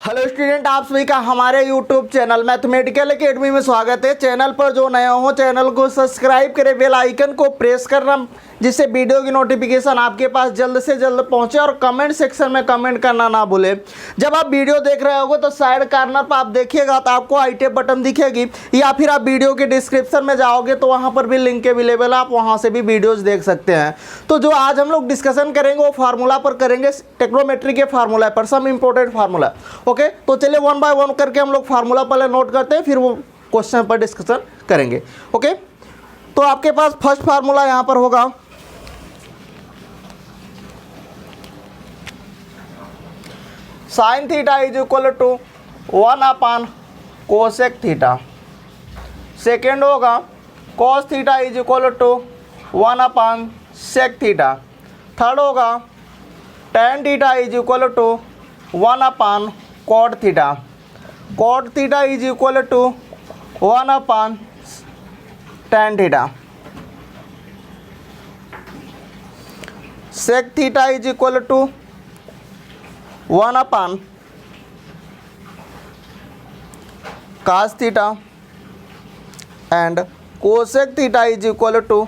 Hello student, आप सभी का हमारे यूट्यूब चैनल मैथमेटिकल एकेडमी में स्वागत है। चैनल पर जो नए हो चैनल को सब्सक्राइब करें, बेल आइकन को प्रेस करना जिससे वीडियो की नोटिफिकेशन आपके पास जल्द से जल्द पहुंचे और कमेंट सेक्शन में कमेंट करना ना भूलें। जब आप वीडियो देख रहे होगे तो साइड कॉर्नर पर आप देखिएगा तो आपको आई टैब बटन दिखेगी, या फिर आप वीडियो के डिस्क्रिप्शन में जाओगे तो वहाँ पर भी लिंक अवेलेबल है, आप वहाँ से भी वीडियोज़ देख सकते हैं। तो जो आज हम लोग डिस्कशन करेंगे वो फार्मूला पर करेंगे, टेक्नोमेट्री के फार्मूला पर, सम इंपॉर्टेंट फार्मूला। ओके, तो चलिए वन बाय वन करके हम लोग फार्मूला पहले नोट करते हैं, फिर वो क्वेश्चन पर डिस्कशन करेंगे। ओके, तो आपके पास फर्स्ट फार्मूला यहाँ पर होगा sine theta is equal to 1 cosec theta. Second होगा cos theta is equal to 1 sec theta. Third होगा tan theta is equal to 1 cot theta. Cot theta is equal to 1 tan theta. Sec theta is equal to 1 cos theta and cosec theta is equal to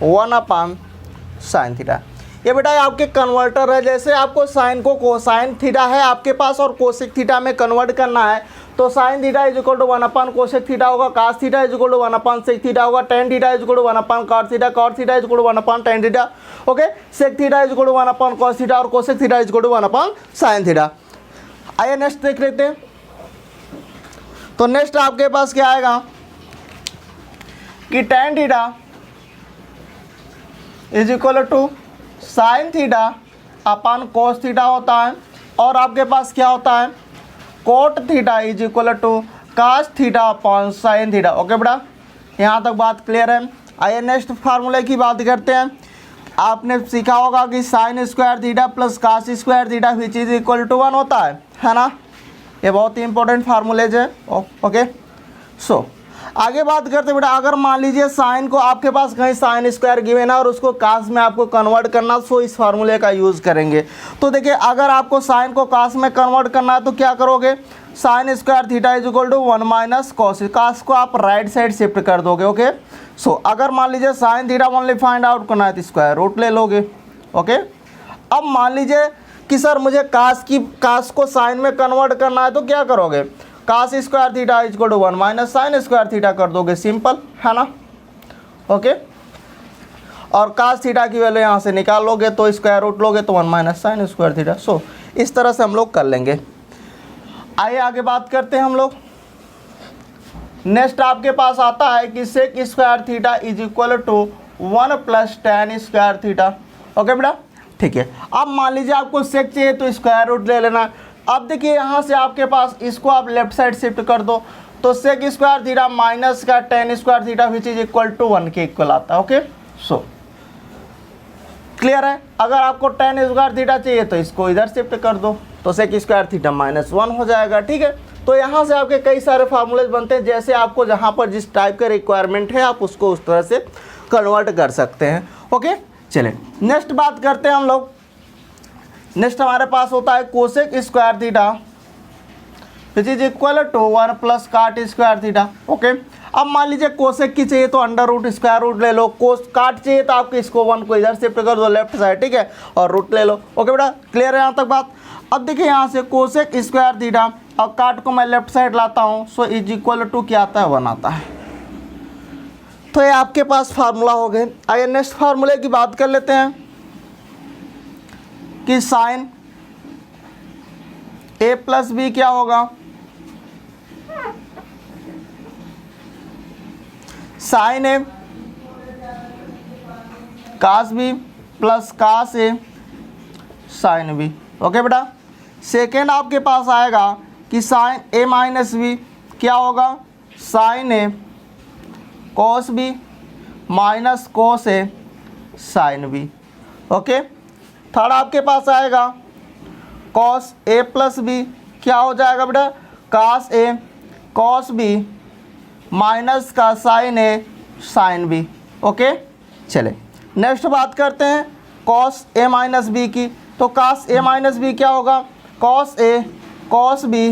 1 sine theta. ये बेटा आपके converter है, जैसे आपको sign को cosine theta है आपके पास और कोसेक थीटा में कन्वर्ट करना है तो sine theta is equal to 1 cosec theta होगा, cos theta is equal to 1 sec theta होगा, tan theta is equal to 1 cot theta, cot theta is equal to 1 tan theta. Okay, sec theta is equal to 1 cos theta और cosec theta is equal to 1 sine theta. आइए next देख लेते हैं। तो next आपके पास क्या आएगा कि tan theta is equal to sine theta upon cos theta होता है, और आपके पास क्या होता है cot theta is equal to cos theta upon sine theta. Okay बेटा, यहाँ तक बात क्लियर है। आइए नेक्स्ट फार्मूले की बात करते हैं। आपने सीखा होगा कि sine square theta plus cos square theta which is equal to 1 होता है ना। ये बहुत ही इंपॉर्टेंट फार्मूलेज है। ओके, सो आगे बात करते बेटा, अगर मान लीजिए साइन को आपके पास कहीं साइन स्क्वायर गिवन है और उसको कास में आपको कन्वर्ट करना, सो इस फार्मूले का यूज़ करेंगे। तो देखिए, अगर आपको साइन को कास में कन्वर्ट करना है तो क्या करोगे, sine square theta is equal to 1 minus cos, cos को आप राइट साइड शिफ्ट कर दोगे। ओके, सो अगर मान लीजिए sine theta only find out करना है तो स्क्वायर रूट ले लोगे। ओके, अब मान लीजिए कि सर मुझे कास को साइन में कन्वर्ट करना है तो क्या करोगे, cos square theta is equal to 1 minus sine square theta कर दोगे, सिंपल है ना। ओके, और कास थीटा की वैल्यू यहाँ से निकाल लोगे तो स्क्वायर रूट लोगे तो 1 माइनस साइन स्क्वायर थीटा। सो इस तरह से हम लोग कर लेंगे। आइए आगे बात करते हैं हम लोग। नेक्स्ट आपके पास आता है कि sec square theta is equal to 1 plus tan square theta. Okay बेटा, ठीक है। अब मान लीजिए आपको सेक चाहिए तो स्क्वायर रूट ले लेना। अब देखिए यहाँ से आपके पास इसको आप लेफ्ट साइड शिफ्ट कर दो तो सेक स्क्वायर थीटा माइनस का tan square theta which is equal to 1 के इक्वल आता है। ओके, सो क्लियर है। अगर आपको टेन स्क्वायर थीटा चाहिए तो इसको इधर शिफ्ट कर दो तो सेक स्क्वायर थीटा -1 हो जाएगा। ठीक है, तो यहाँ से आपके कई सारे फार्मूलेज बनते हैं, जैसे आपको जहाँ पर जिस टाइप का रिक्वायरमेंट है आप उसको उस तरह से कन्वर्ट कर सकते हैं। ओके, चलिए नेक्स्ट बात करते हैं हम लोग। नेक्स्ट हमारे पास होता है cosec square theta which is equal to 1 plus cot square theta. Okay, अब मान लीजिए कोसेक की चाहिए तो अंडर रूट स्क्वायर रूट ले लो, कोस काट चाहिए तो आपको इसको 1 को इधर शिफ्ट कर दो लेफ्ट साइड, ठीक है, और रूट ले लो। ओके बेटा, क्लियर है यहाँ तक बात। अब देखिए यहाँ से कोसेक स्क्वायर थीटा और काट को मैं लेफ्ट साइड लाता हूँ, सो इज इक्वल टू क्या आता है 1 आता है। तो ये आपके पास फार्मूला हो गए। आइए नेक्स्ट फार्मूले की बात कर लेते हैं कि साइन ए प्लस बी क्या होगा, साइन ए कास बी प्लस कास ए साइन बी। ओके बेटा, सेकेंड आपके पास आएगा कि साइन ए माइनस बी क्या होगा, sign A cos B minus cos A sine B. Okay, third आपके पास आएगा कॉस ए प्लस बी क्या हो जाएगा बेटा, कास ए कॉस बी माइनस का साइन ए साइन बी। ओके, चले नेक्स्ट बात करते हैं कॉस ए माइनस बी की। तो कॉस ए माइनस बी क्या होगा, cos A cos B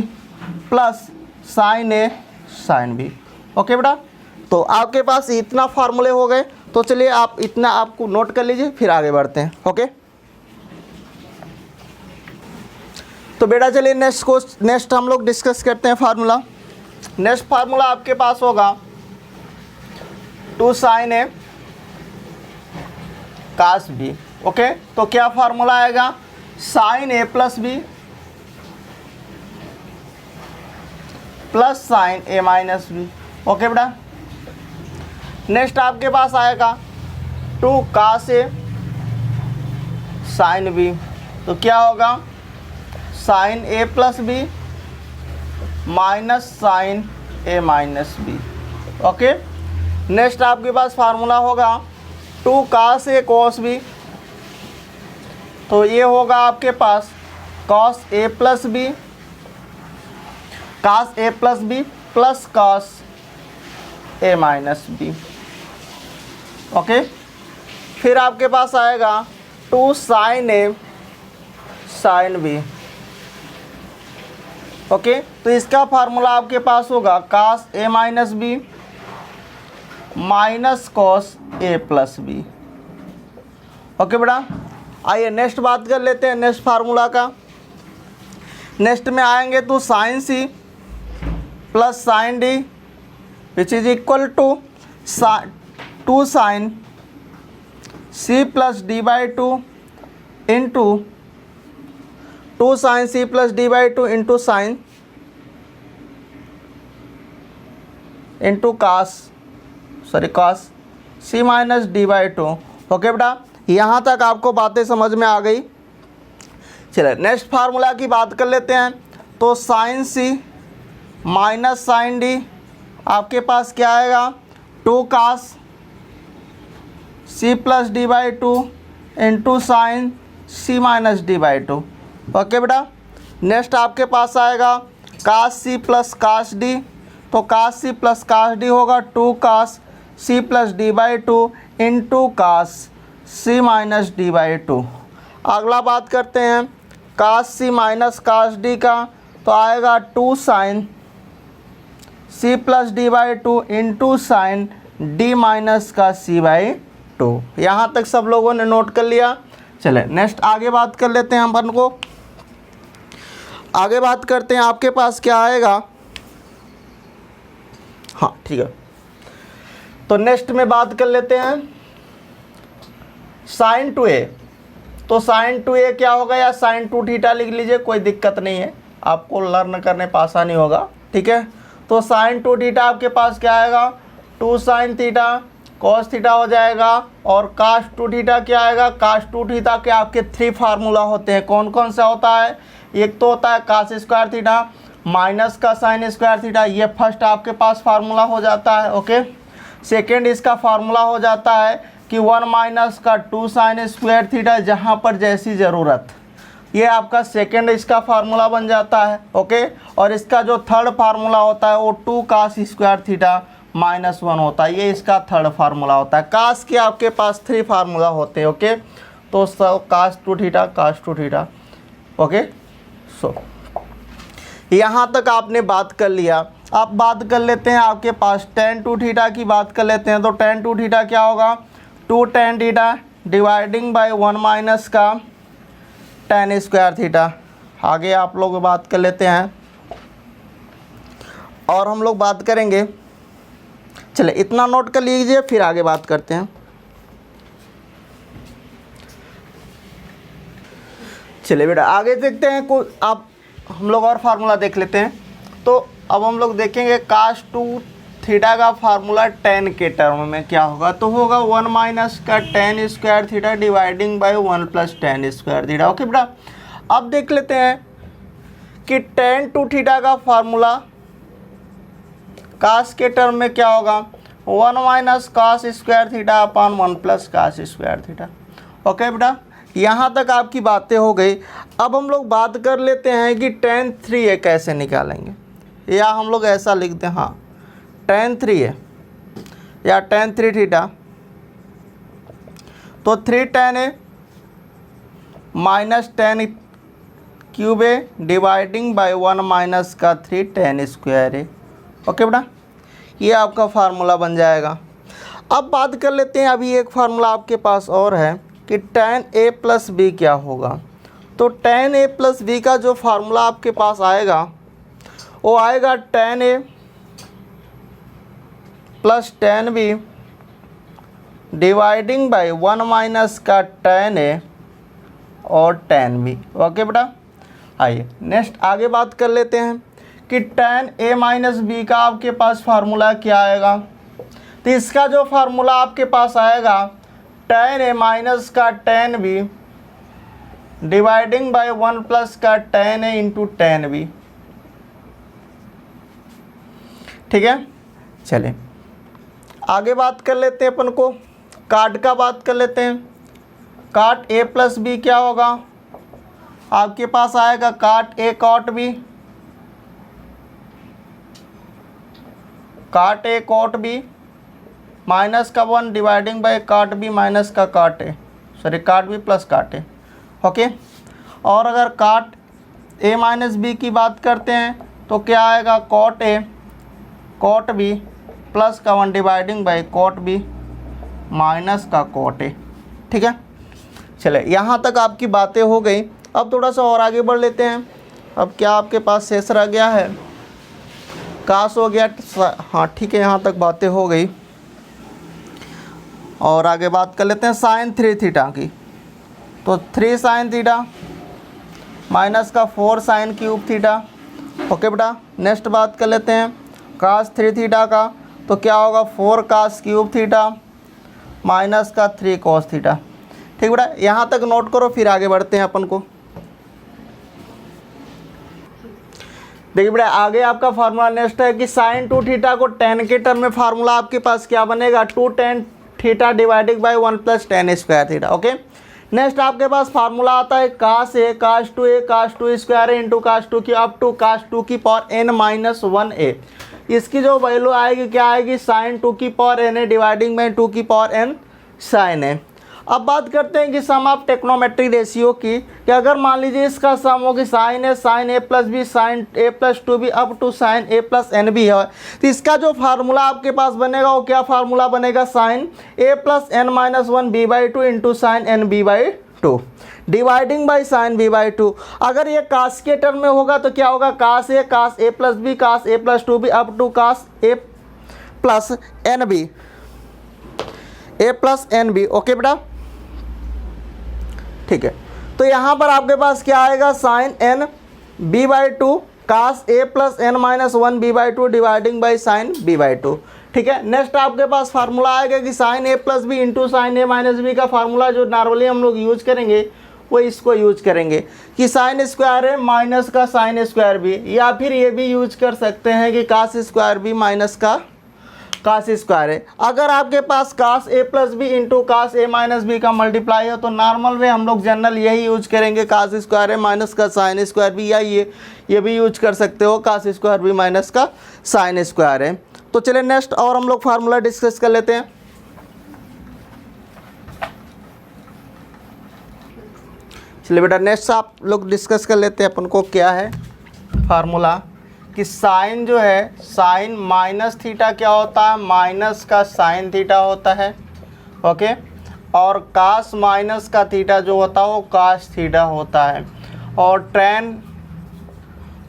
plus sign A sine B. Okay बेटा, तो आपके पास इतना फार्मूले हो गए। तो चलिए आप इतना आपको नोट कर लीजिए, फिर आगे बढ़ते हैं। ओके, तो बेटा चलिए नेक्स्ट हम लोग डिस्कस करते हैं फार्मूला। नेक्स्ट फार्मूला आपके पास होगा 2 साइन ए कास बी। ओके, तो क्या फार्मूला आएगा, साइन ए प्लस बी प्लस साइन ए माइनस बी। ओके बेटा, नेक्स्ट आपके पास आएगा 2 कास ए साइन बी। तो क्या होगा, साइन ए प्लस बी माइनस साइन ए माइनस बी। ओके, नेक्स्ट आपके पास फार्मूला होगा 2 कास ए कॉस बी। तो ये होगा आपके पास cos A plus B, cos A plus B plus cos A minus B. Okay, फिर आपके पास आएगा 2 साइन ए साइन बी। ओके, तो इसका फार्मूला आपके पास होगा कास ए minus B minus cos A plus B. Okay बेटा, आइए नेक्स्ट बात कर लेते हैं नेक्स्ट फार्मूला का। नेक्स्ट में आएंगे तो sine C plus sine D which is equal to 2 sine C plus D by 2 into 2 sine C plus D by 2 into sine into cos C minus D by 2। Okay बेटा, यहाँ तक आपको बातें समझ में आ गई। चलिए नेक्स्ट फार्मूला की बात कर लेते हैं। तो sine C minus sine D आपके पास क्या आएगा, 2 cos C plus D by 2 into sine C minus D by 2। Okay बेटा, नेक्स्ट आपके पास आएगा कास सी प्लस कास डी। तो कास सी प्लस कास डी होगा 2 cos C plus D by 2 into cos C minus D by 2। अगला बात करते हैं कास सी माइनस कास डी का। तो आएगा 2 sine C plus D by 2 into sine D minus का सी बाई 2। यहाँ तक सब लोगों ने नोट कर लिया। चले नेक्स्ट आगे बात कर लेते हैं। अपन को आगे बात करते हैं, आपके पास क्या आएगा, हाँ ठीक है। तो नेक्स्ट में बात कर लेते हैं साइन 2a। तो साइन 2a क्या होगा, या साइन 2 थीटा लिख लीजिए, कोई दिक्कत नहीं है, आपको लर्न करने पर आसानी होगा। ठीक है, तो साइन 2 थीटा आपके पास क्या आएगा, 2 साइन थीटा कॉस थीटा हो जाएगा। और कास 2 थीटा क्या आएगा, कास 2 थीटा के आपके 3 फार्मूला होते हैं। कौन कौन सा होता है, एक तो होता है कास स्क्वायर थीटा माइनस का साइन स्क्वायर थीटा, ये फर्स्ट आपके पास फार्मूला हो जाता है। ओके, सेकेंड इसका फार्मूला हो जाता है कि 1 माइनस का 2 साइन स्क्वायर थीटा, जहाँ पर जैसी ज़रूरत, ये आपका सेकेंड इसका फार्मूला बन जाता है। ओके, और इसका जो थर्ड फार्मूला होता है वो 2 कास स्क्वायर थीटा -1 होता है, ये इसका थर्ड फार्मूला होता है। कास के आपके पास 3 फार्मूला होते हैं। ओके, तो सब कास 2 थीटा। ओके, सो यहाँ तक आपने बात कर लिया। अब बात कर लेते हैं आपके पास tan 2 थीटा की बात कर लेते हैं। तो tan 2 थीटा क्या होगा, 2 tan theta dividing by 1 minus का tan स्क्वायर थीटा। आगे आप लोग बात कर लेते हैं और हम लोग बात करेंगे। चले इतना नोट कर लीजिए, फिर आगे बात करते हैं। चलिए बेटा आगे देखते हैं। कुछ आप हम लोग और फार्मूला देख लेते हैं। तो अब हम लोग देखेंगे कास 2 थीटा का फार्मूला tan के टर्म में क्या होगा। तो होगा 1 माइनस का tan square theta dividing by 1 plus tan square theta. Okay बेटा, अब देख लेते हैं कि tan 2 थीटा का फार्मूला कास के टर्म में क्या होगा, 1 minus cos square theta upon 1 plus cos square theta. Okay बेटा, यहाँ तक आपकी बातें हो गई। अब हम लोग बात कर लेते हैं कि tan 3a कैसे निकालेंगे, या हम लोग ऐसा लिख दें, हाँ tan 3a या tan 3 थीटा। तो 3 tan a minus tan cube है डिवाइडिंग बाय 1 माइनस का 3 tan स्क्वायर है। ओके बेटा, ये आपका फार्मूला बन जाएगा। अब बात कर लेते हैं, अभी एक फार्मूला आपके पास और है कि tan a प्लस बी क्या होगा। तो tan a प्लस बी का जो फार्मूला आपके पास आएगा वो आएगा tan a plus tan b dividing by 1 minus का tan a और tan b। ओके बेटा, आइए नेक्स्ट आगे बात कर लेते हैं कि tan a माइनस बी का आपके पास फार्मूला क्या आएगा। तो इसका जो फार्मूला आपके पास आएगा tan a माइनस का tan b dividing by 1 plus का tan a into tan b। ठीक है, चलिए आगे बात कर लेते हैं, अपन को काट का बात कर लेते हैं। काट a प्लस बी क्या होगा, आपके पास आएगा काट a कॉट b, काट a कॉट b माइनस का 1 डिवाइडिंग बाय काट b माइनस का काट a, सॉरी काट b प्लस काट a। ओके, और अगर काट a माइनस बी की बात करते हैं तो क्या आएगा cot a cot b plus का 1 dividing by cot b minus का कॉट a। ठीक है, चले यहाँ तक आपकी बातें हो गई। अब थोड़ा सा और आगे बढ़ लेते हैं। अब क्या आपके पास शेष रह गया है, काश हो गया। हाँ ठीक है, यहाँ तक बातें हो गई और आगे बात कर लेते हैं साइन 3 थीटा की। तो 3 साइन थीटा माइनस का 4 साइन क्यूब थीटा। ओके बेटा, नेक्स्ट बात कर लेते हैं कास 3 थीटा का। तो क्या होगा 4 कास क्यूब थीटा माइनस का 3 कॉस थीटा। ठीक बेटा, यहाँ तक नोट करो, फिर आगे बढ़ते हैं अपन को। देखिए बेटा, आगे आपका फार्मूला नेक्स्ट है कि साइन 2 थीटा को tan के टर्म में फार्मूला आपके पास क्या बनेगा 2 tan theta divided by 1 plus tan square theta. Okay, next आपके पास फार्मूला आता है cos a cos 2 square into cos 2 की अप टू कास 2 की पावर n माइनस 1a। इसकी जो वैल्यू आएगी क्या आएगी साइन 2 की पावर n है डिवाइडिंग बाय 2 की पावर n साइन है। अब बात करते हैं कि सम ऑफ टेक्नोमेट्रिक रेशियो की, कि अगर मान लीजिए इसका सम हो कि साइन है sine a plus B sine a plus 2b up to sine a plus N B है, तो इसका जो फार्मूला आपके पास बनेगा वो क्या फार्मूला बनेगा sine a plus N minus 1 b by 2 into sine N B by 2 dividing by sine B by 2। अगर ये कास के टर्म में होगा तो क्या होगा cos a plus B cos a plus 2b up to cos a plus N B. Okay बेटा, ठीक है, तो यहाँ पर आपके पास क्या आएगा sine N B by 2 cos a plus N minus 1 B by 2 dividing by sine B by 2। ठीक है, नेक्स्ट आपके पास फार्मूला आएगा कि sine a plus B into sine a minus B का फार्मूला जो नॉर्मली हम लोग यूज करेंगे वो इसको यूज करेंगे कि साइन स्क्वायर है माइनस का साइन स्क्वायर बी, या फिर ये भी यूज कर सकते हैं कि कास स्क्वायर बी माइनस का कास स्क्वायर है। अगर आपके पास cos a plus B into cos a minus B का मल्टीप्लाई है तो नॉर्मल में हम लोग जनरल यही यूज करेंगे कास स्क्वायर है माइनस का साइन स्क्वायर बी, या ये भी यूज कर सकते हो कास स्क्वायर बी माइनस का साइन स्क्वायर है। तो चलिए नेक्स्ट और हम लोग फार्मूला डिस्कस कर लेते हैं। चलिए बेटा, नेक्स्ट आप लोग डिस्कस कर लेते हैं अपन को क्या है फार्मूला कि साइन जो है साइन माइनस थीटा क्या होता है माइनस का साइन थीटा होता है। ओके, और कास माइनस का थीटा जो होता है वो कास थीटा होता है, और टेन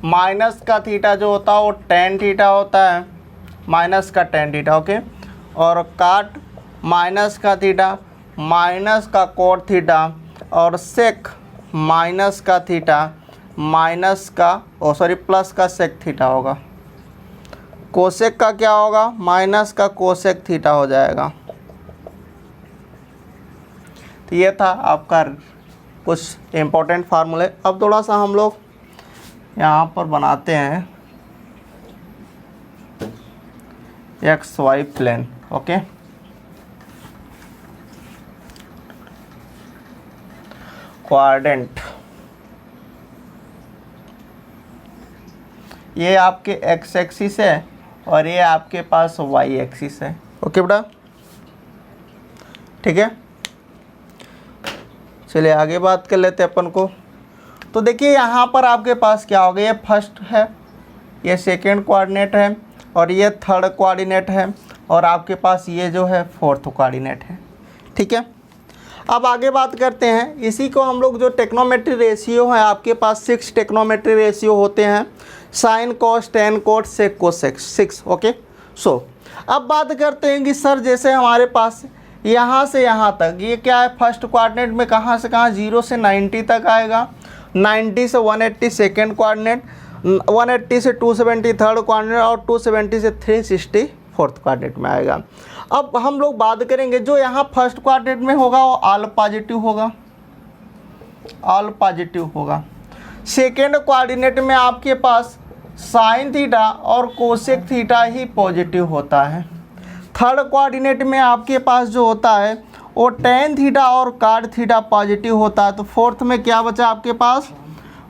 माइनस का थीटा जो होता है वो टेन थीटा होता है माइनस का टेन थीटा। ओके, और काट माइनस का थीटा माइनस का कोट थीटा, और सेक माइनस का थीटा माइनस का प्लस का सेक थीटा होगा। कोसेक का क्या होगा माइनस का कोसेक थीटा हो जाएगा। तो ये था आपका कुछ इम्पोर्टेंट फार्मूले। अब थोड़ा सा हम लोग यहाँ पर बनाते हैं X Y plane. Okay, quadrant, ये आपके एक्स एक्सिस है और ये आपके पास वाई एक्सिस है। ओके बेटा, ठीक है, चलिए आगे बात कर लेते हैं अपन को तो देखिए यहाँ पर आपके पास क्या होगा, ये फर्स्ट है, ये सेकेंड कोऑर्डिनेट है, और ये थर्ड कोऑर्डिनेट है, और आपके पास ये जो है फोर्थ कोऑर्डिनेट है। ठीक है, अब आगे बात करते हैं, इसी को हम लोग जो टेक्नोमेट्री रेशियो है, आपके पास 6 टेक्नोमेट्री रेशियो होते हैं, साइन, कॉस, टेन, कोट, सेक, कोसेक, 6। ओके, सो अब बात करते हैं कि सर जैसे हमारे पास यहाँ से यहाँ तक ये क्या है, फर्स्ट कोऑर्डिनेट में कहाँ से कहाँ, 0 से 90 तक आएगा, 90 से 180 सेकेंड कोऑर्डिनेट, 180 से 270 थर्ड कोऑर्डिनेट, और 270 से 360 फोर्थ कोऑर्डिनेट में आएगा। अब हम लोग बात करेंगे जो यहाँ फर्स्ट क्वाड्रेंट में होगा वो ऑल पॉजिटिव होगा, ऑल पॉजिटिव होगा। सेकेंड कोऑर्डिनेट में आपके पास साइन थीटा और कोसेक थीटा ही पॉजिटिव होता है। थर्ड कोऑर्डिनेट में आपके पास जो होता है वो टेन थीटा और कॉट थीटा पॉजिटिव होता है। तो फोर्थ में क्या बचा आपके पास,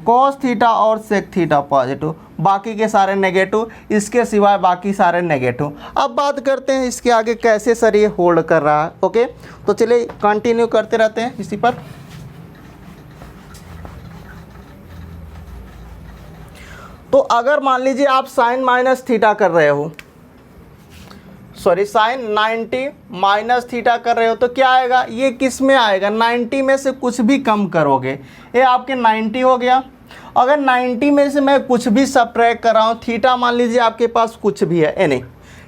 कॉस थीटा और सेक थीटा पॉजिटिव, बाकी के सारे नेगेटिव, इसके सिवाय बाकी सारे नेगेटिव। अब बात करते हैं इसके आगे कैसे सर ये होल्ड कर रहा है। ओके, तो चलिए कंटिन्यू करते रहते हैं इसी पर। तो अगर मान लीजिए आप साइन माइनस थीटा कर रहे हो, सॉरी साइन 90 माइनस थीटा कर रहे हो, तो क्या आएगा, ये किस में आएगा, 90 में से कुछ भी कम करोगे, ये आपके 90 हो गया। अगर 90 में से मैं कुछ भी सब्ट्रैक्ट कर रहा हूँ, थीटा मान लीजिए आपके पास कुछ भी है नहीं,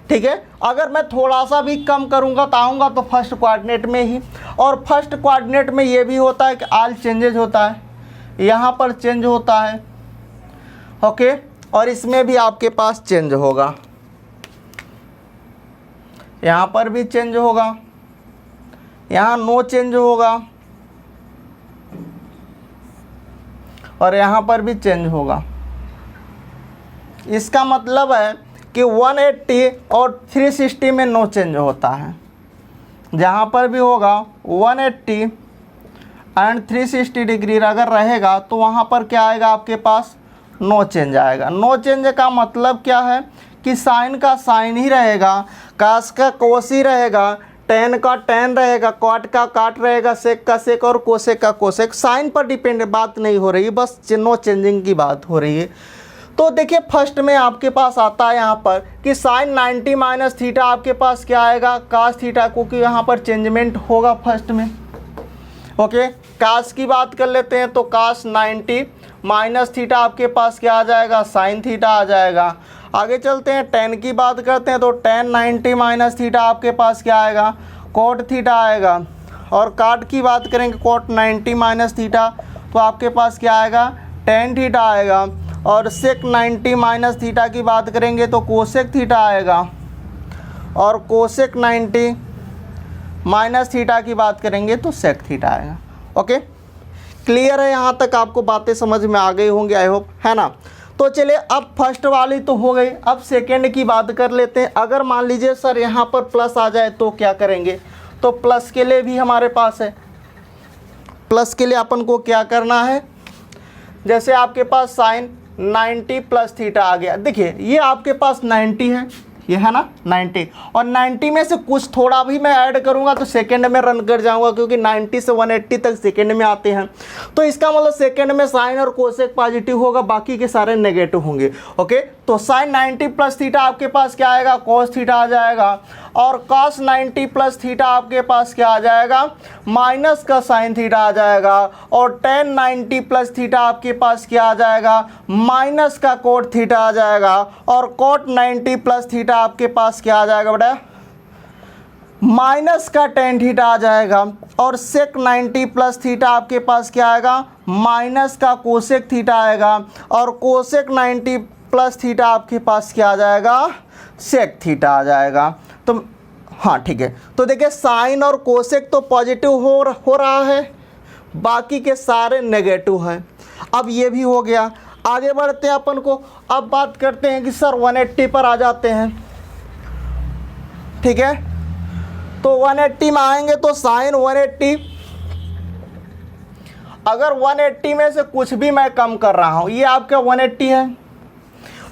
ठीक है, अगर मैं थोड़ा सा भी कम करूँगा तो आऊँगा तो फर्स्ट कोऑर्डिनेट में ही, और फर्स्ट कोऑर्डिनेट में ये भी होता है कि ऑल चेंजेज होता है, यहाँ पर चेंज होता है। ओके, और इसमें भी आपके पास चेंज होगा, यहाँ पर भी चेंज होगा, यहाँ नो चेंज होगा, और यहाँ पर भी चेंज होगा। इसका मतलब है कि 180 और 360 में नो चेंज होता है। जहाँ पर भी होगा 180 एंड 360 डिग्री अगर रहेगा तो वहाँ पर क्या आएगा आपके पास, नो चेंज आएगा। नो चेंज का मतलब क्या है कि साइन का साइन ही रहेगा, कास का कोस ही रहेगा, टेन का टेन रहेगा, कॉट का काट रहेगा, सेक का सेक और कोसेक का कोसेक। साइन पर डिपेंड बात नहीं हो रही, बस नो चेंजिंग की बात हो रही है। तो देखिए फर्स्ट में आपके पास आता है यहाँ पर कि साइन 90 माइनस थीटा आपके पास क्या आएगा, कास थीटा, क्योंकि यहाँ पर चेंजमेंट होगा फर्स्ट में। ओके, कास की बात कर लेते हैं तो कास 90 माइनस थीटा आपके पास क्या आ जाएगा, साइन थीटा आ जाएगा। आगे चलते हैं, टेन की बात करते हैं तो टेन 90 माइनस थीटा आपके पास क्या आएगा, कोट थीटा आएगा। और काट की बात करेंगे कोट 90 माइनस थीटा तो आपके पास क्या आएगा, टेन थीटा आएगा। और सेक 90 माइनस थीटा की बात करेंगे तो कोसेक थीटा आएगा। और कोसेक 90 माइनस थीटा की बात करेंगे तो सेक थीटा आएगा। ओके, क्लियर है, यहाँ तक आपको बातें समझ में आ गई होंगी आई होप, है ना। तो चलिए अब फर्स्ट वाली तो हो गई, अब सेकंड की बात कर लेते हैं। अगर मान लीजिए सर यहाँ पर प्लस आ जाए तो क्या करेंगे, तो प्लस के लिए भी हमारे पास है। प्लस के लिए अपन को क्या करना है, जैसे आपके पास साइन 90 प्लस थीटा आ गया, देखिए ये आपके पास 90 है, ये है ना 90, और 90 में से कुछ थोड़ा भी मैं ऐड करूंगा तो सेकंड में रन कर जाऊंगा, क्योंकि 90 से 180 तक सेकंड में आते हैं। तो इसका मतलब सेकंड में साइन और कोसेक पॉजिटिव होगा, बाकी के सारे नेगेटिव होंगे। ओके, तो साइन 90 प्लस थीटा आपके पास क्या आएगा, कॉस थीटा आ जाएगा। और कॉस 90 प्लस थीटा आपके पास क्या आ जाएगा, माइनस का साइन थीटा आ जाएगा। और टेन 90 प्लस थीटा आपके पास क्या आ जाएगा, माइनस का कोट थीटा आ जाएगा। और कोट 90 प्लस थीटा आपके पास क्या आ जाएगा बेटा, माइनस का टेन थीटा आ जाएगा। और सेक 90 प्लस थीटा आपके पास क्या आएगा, माइनस का कोसेक थीटा आएगा। और कोसेक 90 प्लस थीटा आपके पास क्या आ जाएगा, सेक थीटा आ जाएगा। तो हाँ ठीक है, तो देखिए साइन और कोसेक तो पॉजिटिव हो रहा है, बाकी के सारे नेगेटिव हैं। अब ये भी हो गया, आगे बढ़ते हैं अपन को। अब बात करते हैं कि सर 180 पर आ जाते हैं, ठीक है। तो 180 में आएंगे तो साइन 180, अगर 180 में से कुछ भी मैं कम कर रहा हूँ, ये आपका 180 है,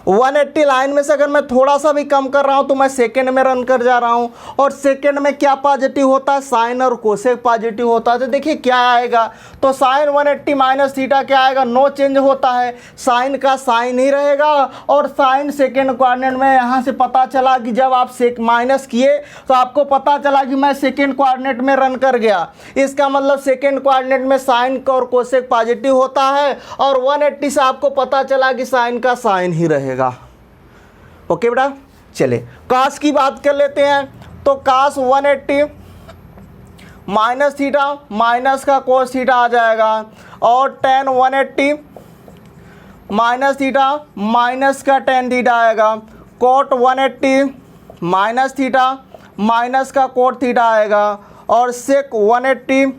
180 लाइन में से अगर मैं थोड़ा सा भी कम कर रहा हूं तो मैं सेकंड में रन कर जा रहा हूं, और सेकंड में क्या पॉजिटिव होता है, साइन और कोसेक पॉजिटिव होता है। तो देखिए क्या आएगा, तो साइन 180 माइनस थीटा क्या आएगा, नो चेंज होता है, साइन का साइन ही रहेगा। और साइन सेकंड क्वाड्रेंट में यहाँ से पता चला कि जब आप माइनस किए तो आपको पता चला कि मैं सेकंड क्वाड्रेंट में रन कर गया, इसका मतलब सेकंड क्वाड्रेंट में साइन और कोसेक पॉजिटिव होता है, और 180 से आपको पता चला कि साइन का साइन ही रहेगा। ओके बेटा, चले कास की बात कर लेते हैं। तो कास 180 माइनस थीटा माइनस का कोस थीटा आ जाएगा, और टेन 180 माइनस थीटा माइनस का टेन थीटा आएगा, कोट 180 माइनस थीटा माइनस का कोट थीटा आएगा, और सेक 180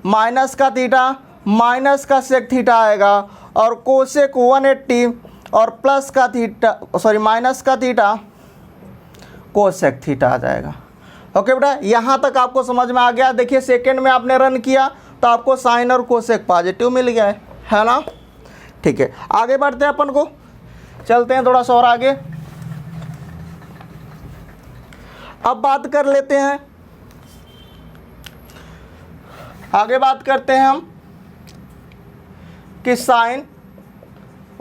माइनस का थीटा माइनस का सेक थीटा आएगा, और कोसेक 180 और प्लस का थीटा माइनस का थीटा कोसेक थीटा आ जाएगा। ओके बेटा, यहाँ तक आपको समझ में आ गया। देखिए सेकंड में आपने रन किया तो आपको साइन और कोसेक पॉजिटिव मिल गया है ना। ठीक है, आगे बढ़ते हैं, अपन को चलते हैं थोड़ा सा और आगे। अब बात कर लेते हैं, आगे बात करते हैं हम कि साइन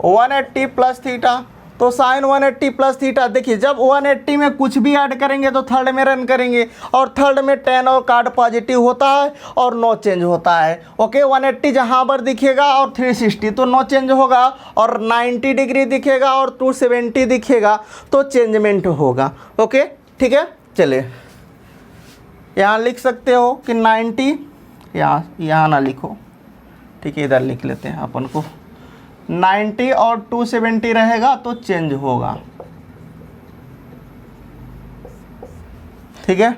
180 प्लस थीटा। तो साइन 180 प्लस थीटा, देखिए जब 180 में कुछ भी ऐड करेंगे तो थर्ड में रन करेंगे, और थर्ड में टेन और कार्ड पॉजिटिव होता है और नो चेंज होता है। ओके, 180 जहाँ पर दिखेगा और 360 तो नो चेंज होगा, और 90 डिग्री दिखेगा और 270 दिखेगा तो चेंजमेंट होगा। ओके ठीक है, चलिए यहाँ लिख सकते हो कि 90, यहाँ ना लिखो, ठीक है इधर लिख लेते हैं अपन को, 90 और 270 रहेगा तो चेंज होगा। ठीक है,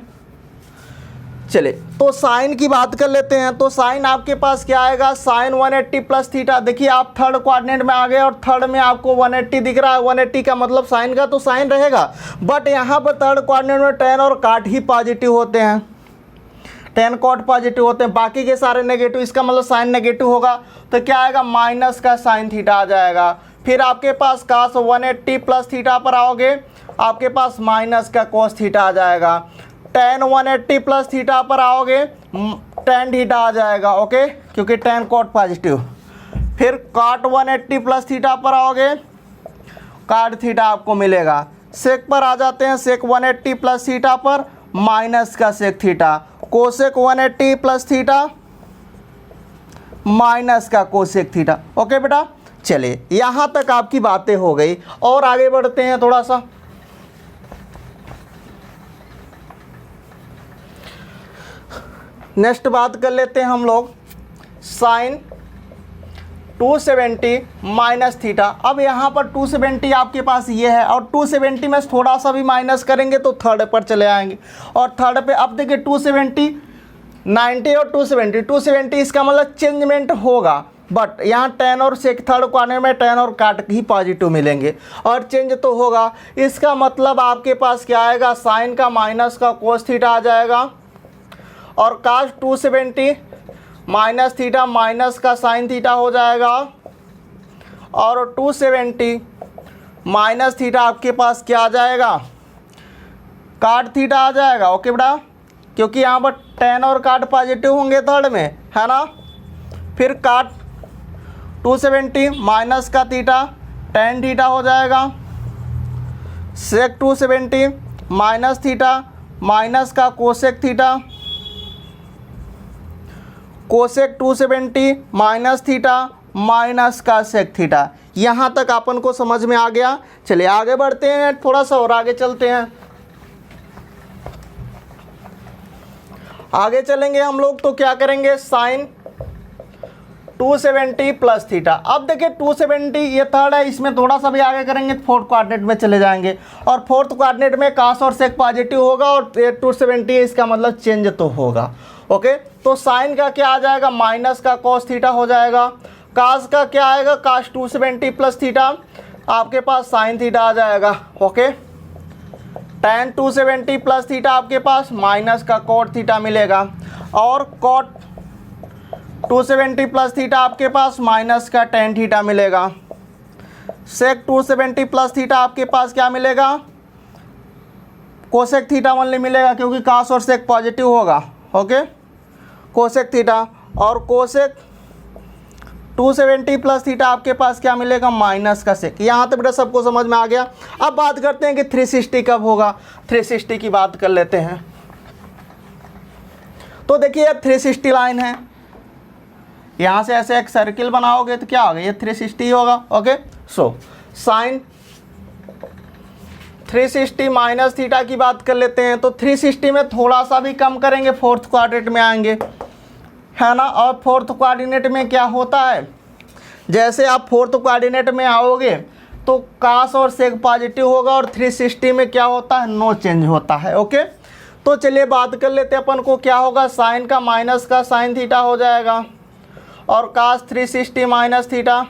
चले तो साइन की बात कर लेते हैं। तो साइन आपके पास क्या आएगा, साइन 180 प्लस थीटा। देखिए आप थर्ड क्वाड्रेंट में आ गए और थर्ड में आपको 180 दिख रहा है, 180 का मतलब साइन का तो साइन रहेगा, बट यहाँ पर थर्ड क्वाड्रेंट में टेन और काट ही पॉजिटिव होते हैं, टेन कॉट पॉजिटिव होते हैं, बाकी के सारे नेगेटिव, इसका मतलब साइन नेगेटिव होगा। तो क्या आएगा, माइनस का साइन थीटा आ जाएगा। फिर आपके पास कास 180 प्लस थीटा पर आओगे, आपके पास माइनस का कोस थीटा आ जाएगा। टेन 180 प्लस थीटा पर आओगे, टेन थीटा आ जाएगा। ओके, क्योंकि टेन कॉट पॉजिटिव। फिर काट 180 प्लस थीटा पर आओगे, काट थीटा आपको मिलेगा। सेक पर आ जाते हैं, सेक 180 प्लस थीटा पर माइनस का sec theta, cosec 180 plus theta minus का कोसेक थीटा। ओके बेटा, चलिए यहाँ तक आपकी बातें हो गई, और आगे बढ़ते हैं थोड़ा सा। नेक्स्ट बात कर लेते हैं हम लोग साइन 270 माइनस थीटा। अब यहाँ पर 270 आपके पास ये है, और 270 में थोड़ा सा भी माइनस करेंगे तो थर्ड पर चले आएंगे, और थर्ड पे अब देखिए 270, 90 और 270 इसका मतलब चेंजमेंट होगा, बट यहाँ टेन और सेक थर्ड क्वाड्रेंट में टेन और काट ही पॉजिटिव मिलेंगे, और चेंज तो होगा। इसका मतलब आपके पास क्या आएगा, साइन का माइनस का कोस थीटा आ जाएगा, और कास 270 माइनस थीटा माइनस का साइन थीटा हो जाएगा, और 270 माइनस थीटा आपके पास क्या आ जाएगा, काट थीटा आ जाएगा। ओके बेटा, क्योंकि यहाँ पर टेन और काट पॉजिटिव होंगे थर्ड में, है ना। फिर काट 270 माइनस का थीटा टेन थीटा हो जाएगा, सेक 270 माइनस थीटा माइनस का cosec theta, cosec 270 minus theta minus का सेक थीटा। यहाँ तक अपन को समझ में आ गया। चलिए आगे बढ़ते हैं, थोड़ा सा और आगे चलते हैं। आगे चलेंगे हम लोग तो क्या करेंगे, साइन 270 प्लस थीटा। अब देखिए 270 ये थर्ड है, इसमें थोड़ा सा भी आगे करेंगे तो फोर्थ क्वाड्रेंट में चले जाएंगे, और फोर्थ क्वाड्रेंट में कास और सेक पॉजिटिव होगा, और 270 इसका मतलब चेंज तो होगा। ओके, तो साइन का क्या आ जाएगा, माइनस का कॉस थीटा हो जाएगा। कास का क्या आएगा, कास 270 प्लस थीटा, आपके पास साइन थीटा आ जाएगा। ओके, टेन 270 प्लस थीटा आपके पास माइनस का कॉट थीटा मिलेगा, और कॉट 270 प्लस थीटा आपके पास माइनस का टेन थीटा मिलेगा। सेक 270 प्लस थीटा आपके पास क्या मिलेगा, कोसेक थीटा ओनली मिलेगा, क्योंकि कास और सेक पॉजिटिव होगा। ओके, कोसेक थीटा, और कोसेक 270 प्लस थीटा आपके पास क्या मिलेगा, माइनस का सेक। यहाँ तक बेटा सबको समझ में आ गया। अब बात करते हैं कि 360 कब होगा। 360 की बात कर लेते हैं। तो देखिए 360 लाइन है, यहाँ से ऐसे एक सर्किल बनाओगे तो क्या होगा, ये 360 होगा। Okay, so sine 360 minus theta की बात कर लेते हैं। तो 360 में थोड़ा सा भी कम करेंगे, फोर्थ क्वाड्रेंट में आएंगे, है ना। और फोर्थ कोऑर्डिनेट में क्या होता है, जैसे आप फोर्थ कोऑर्डिनेट में आओगे तो कास और सेक पॉजिटिव होगा, और 360 में क्या होता है, नो चेंज होता है। ओके, तो चलिए बात कर लेते हैं अपन को क्या होगा, साइन का माइनस का साइन थीटा हो जाएगा, और कास 360 माइनस थीटा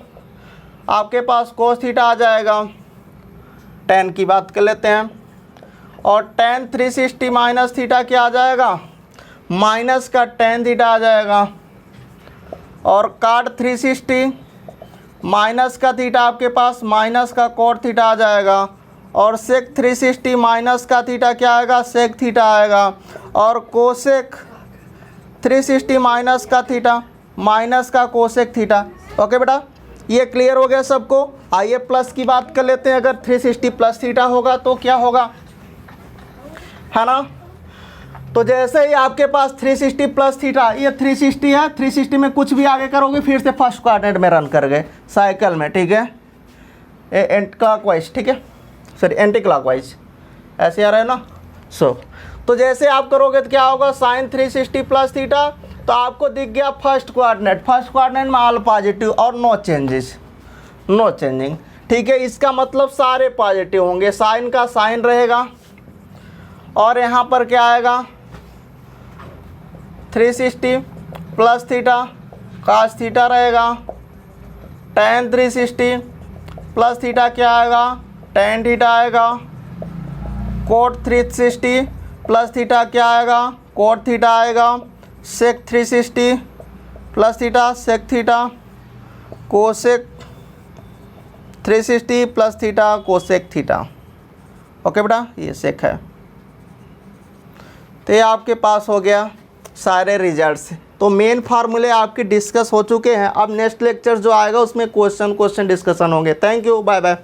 आपके पास कोस थीटा आ जाएगा। टेन की बात कर लेते हैं, और टेन 360 माइनस थीटा क्या आ जाएगा, माइनस का टेन थीटा आ जाएगा, और काट 360 माइनस का थीटा आपके पास माइनस का कोट थीटा आ जाएगा, और सेक 360 माइनस का थीटा क्या आएगा, सेक थीटा आएगा, और कोसेक 360 माइनस का थीटा माइनस का कोसेक थीटा। ओके बेटा, ये क्लियर हो गया सबको। आइए प्लस की बात कर लेते हैं। अगर 360 प्लस थीटा होगा तो क्या होगा, है ना। तो जैसे ही आपके पास 360 प्लस थीटा, ये 360 है, 360 में कुछ भी आगे करोगे फिर से फर्स्ट क्वाड्रेंट में रन कर गए साइकिल में, ठीक है, एंटी क्लॉकवाइज, ठीक है, सॉरी एंटी क्लॉकवाइज, ऐसे आ रहा है ना। तो जैसे आप करोगे तो क्या होगा, साइन 360 प्लस थीटा, तो आपको दिख गया फर्स्ट क्वाड्रेंट में ऑल पॉजिटिव और नो चेंजेस, नो चेंजिंग, ठीक है। इसका मतलब सारे पॉजिटिव होंगे, साइन का साइन रहेगा, और यहाँ पर क्या आएगा, 360 प्लस थीटा कास थीटा रहेगा, टेन 360 प्लस थीटा क्या आएगा, टेन थीटा आएगा, कोट 360 प्लस थीटा क्या आएगा, कोट थीटा आएगा, sec 360 plus theta sec theta, cosec 360 plus theta cosec theta. Okay बेटा, ये सेक है। तो ये आपके पास हो गया सारे रिजल्ट्स। तो मेन फार्मूले आपके डिस्कस हो चुके हैं। अब नेक्स्ट लेक्चर जो आएगा उसमें क्वेश्चन डिस्कशन होंगे। Thank you, bye bye.